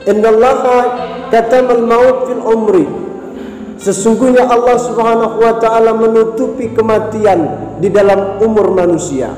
Innallaha katamal maut fil umri. Sesungguhnya Allah Subhanahu wa taala menutupi kematian di dalam umur manusia.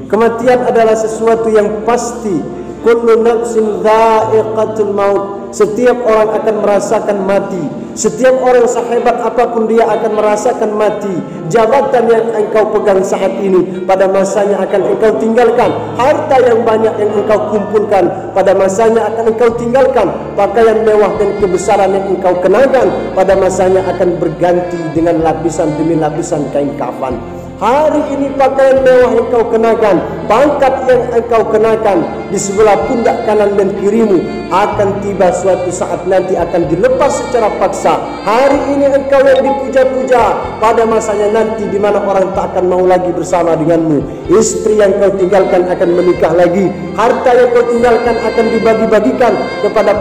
Kematian adalah sesuatu yang pasti. Kullu nafsin dha'iqatul maut. Setiap orang akan merasakan mati. Setiap orang sehebat apapun dia akan merasakan mati. Jabatan yang engkau pegang saat ini pada masanya akan engkau tinggalkan. Harta yang banyak yang engkau kumpulkan pada masanya akan engkau tinggalkan. Pakaian mewah dan kebesaran yang engkau kenakan pada masanya akan berganti dengan lapisan demi lapisan kain kafan. Hari ini pakaian mewah yang kau kenakan, pangkat yang engkau kenakan di sebelah pundak kanan dan kirimu akan tiba suatu saat nanti akan dilepas secara paksa. Hari ini engkau yang dipuja-puja, pada masanya nanti di mana orang tak akan mau lagi bersama denganmu. Istri yang kau tinggalkan akan menikah lagi. Harta yang kau tinggalkan akan dibagi-bagikan kepada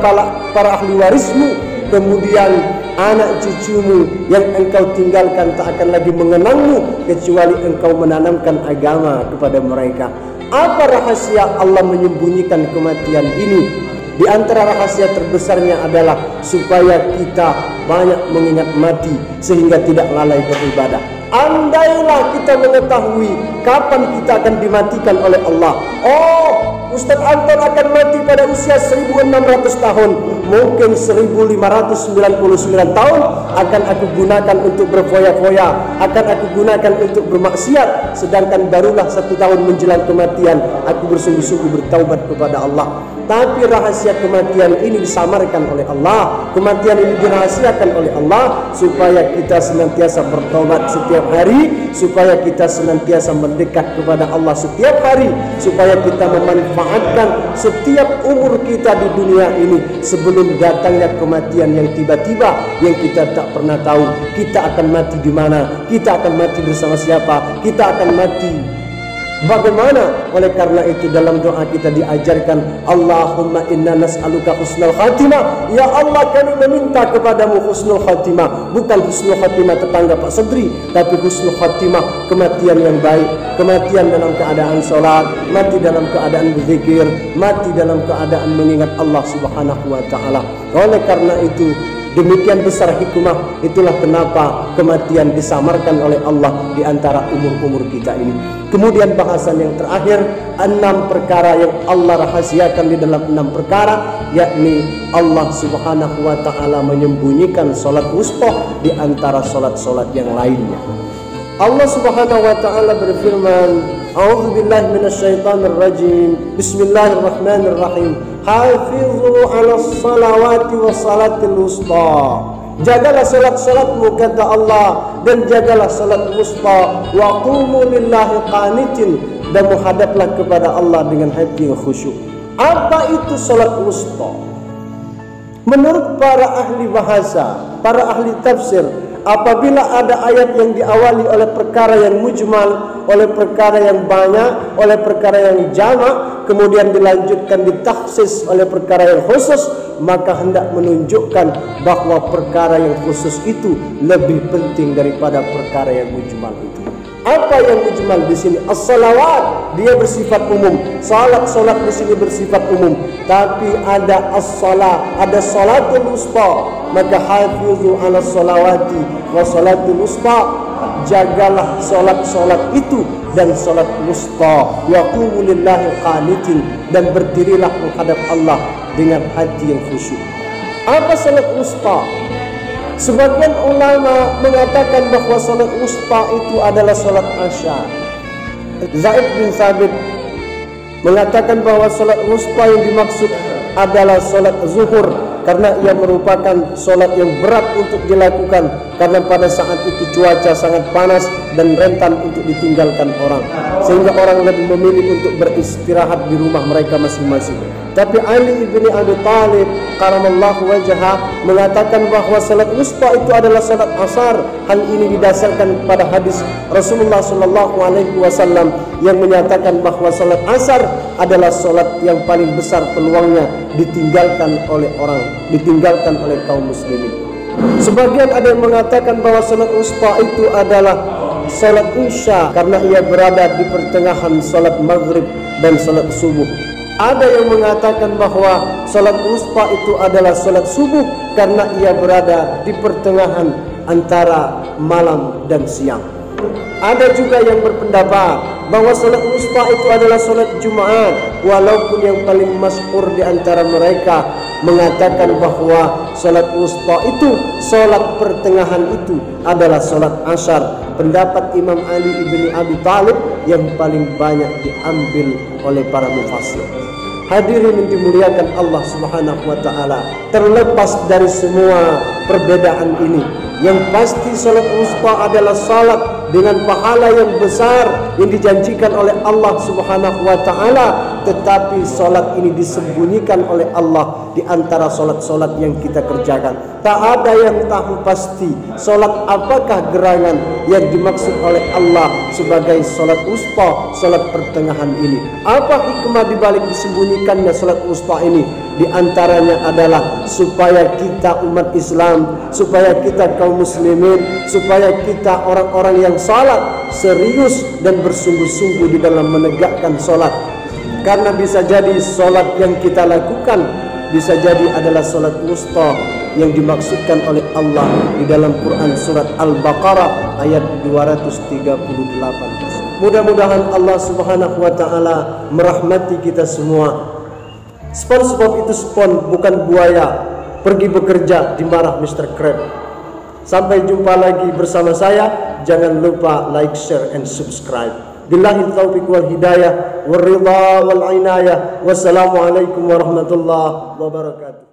para ahli warismu. Kemudian anak cucumu yang engkau tinggalkan tak akan lagi mengenangmu kecuali engkau menanamkan agama kepada mereka. Apa rahasia Allah menyembunyikan kematian ini? Di antara rahasia terbesarnya adalah supaya kita banyak mengingat mati sehingga tidak lalai beribadah. Andailah kita mengetahui kapan kita akan dimatikan oleh Allah. Oh, Ustaz Anton akan mati pada usia 1600 tahun. Mungkin 1599 tahun akan aku gunakan untuk berfoya-foya, akan aku gunakan untuk bermaksiat. Sedangkan barulah 1 tahun menjelang kematian aku bersungguh-sungguh bertaubat kepada Allah. Tapi rahasia kematian ini disamarkan oleh Allah. Kematian ini dirahasiakan oleh Allah supaya kita senantiasa bertobat setiap hari, supaya kita senantiasa mendekat kepada Allah setiap hari, supaya kita memanfaatkan setiap umur kita di dunia ini sebelum datangnya kematian yang tiba-tiba yang kita tak pernah tahu kita akan mati di mana, kita akan mati bersama siapa, kita akan mati bagaimana. Oleh karena itu dalam doa kita diajarkan, Allahumma inna nas'aluka husnul khatimah. Ya Allah, kami meminta kepadamu husnul khatimah. Bukan husnul khatimah tetangga Pak Sedri, tapi husnul khatimah kematian yang baik. Kematian dalam keadaan sholat, mati dalam keadaan berzikir, mati dalam keadaan mengingat Allah Subhanahu wa ta'ala. Oleh karena itu demikian besar hikmah, itulah kenapa kematian disamarkan oleh Allah di antara umur-umur kita ini. Kemudian bahasan yang terakhir, 6 perkara yang Allah rahasiakan di dalam 6 perkara, yakni Allah Subhanahu wa ta'ala menyembunyikan salat wusta di antara salat-salat yang lainnya. Allah Subhanahu wa ta'ala berfirman, A'udzubillahi minasyaitonir rajim. Bismillahirrahmanirrahim. Hafizu 'alas salawati was salatil wusta. Jagalah salat-salatmu kata Allah, dan jagalah salat wusta. Wa qumu lillahi qanitin, dan menghadaplah kepada Allah dengan hati yang khusyuk. Apa itu salat wusta? Menurut para ahli bahasa, para ahli tafsir, apabila ada ayat yang diawali oleh perkara yang mujmal, oleh perkara yang banyak, oleh perkara yang jamak, kemudian dilanjutkan ditaksis oleh perkara yang khusus, maka hendak menunjukkan bahwa perkara yang khusus itu lebih penting daripada perkara yang mujmal itu. Apa yang mujmal di sini? As-salawat, dia bersifat umum. Salat di sini bersifat umum. Tapi ada as-salat, ada salatul wusta. Maka hafizu 'alas salawati wa salatul wusta. Jagalah salat itu dan salat wusta. Wa qumu lillahi qanitin, dan berdirilah menghadap Allah dengan hati yang khusyuk. Apa salat wusta? Sebagian ulama mengatakan bahwa salat wusta itu adalah salat Asya. Zaid bin Thabit mengatakan bahwa salat wusta yang dimaksud adalah salat zuhur, karena ia merupakan salat yang berat untuk dilakukan, karena pada saat itu cuaca sangat panas dan rentan untuk ditinggalkan orang, sehingga orang lebih memilih untuk beristirahat di rumah mereka masing-masing. Tapi Ali ibni Abi Thalib karamallahu wajhah mengatakan bahwa salat wusta itu adalah salat asar. Hal ini didasarkan pada hadis Rasulullah sallallahu alaihi wasallam yang menyatakan bahwa salat asar adalah salat yang paling besar peluangnya ditinggalkan oleh kaum muslimin. Sebagian ada yang mengatakan bahwa salat wusta itu adalah salat isya, karena ia berada di pertengahan salat maghrib dan salat subuh. Ada yang mengatakan bahwa salat wusta itu adalah salat subuh karena ia berada di pertengahan antara malam dan siang. Ada juga yang berpendapat bahwa salat wusta itu adalah salat Jumat, walaupun yang paling masyhur di antara mereka mengatakan bahwa salat wusta itu, salat pertengahan itu adalah salat Ashar. Pendapat Imam Ali ibni Abi Thalib yang paling banyak diambil oleh para mufassir. Hadirin yang dimuliakan Allah Subhanahu wa taala, terlepas dari semua perbedaan ini, yang pasti salat wusta adalah salat dengan pahala yang besar yang dijanjikan oleh Allah Subhanahu wa taala, tetapi salat ini disembunyikan oleh Allah di antara salat-salat yang kita kerjakan. Tak ada yang tahu pasti salat apakah gerangan yang dimaksud oleh Allah sebagai salat wusta, salat pertengahan ini. Apa hikmah dibalik disembunyikannya salat wusta ini? Di antaranya adalah supaya kita umat Islam, supaya kita kaum muslimin, supaya kita orang-orang yang salat serius dan bersungguh-sungguh di dalam menegakkan salat. Karena bisa jadi salat yang kita lakukan bisa jadi adalah salat wusta yang dimaksudkan oleh Allah di dalam Quran surat Al-Baqarah ayat 238. Mudah-mudahan Allah Subhanahu wa taala merahmati kita semua. SpongeBob itu spon, bukan buaya. Pergi bekerja dimarah Mr. Krab. Sampai jumpa lagi bersama saya. Jangan lupa like, share, and subscribe. Billahi taufiq wal hidayah, wal ridha wal inayah. Wassalamualaikum warahmatullahi wabarakatuh.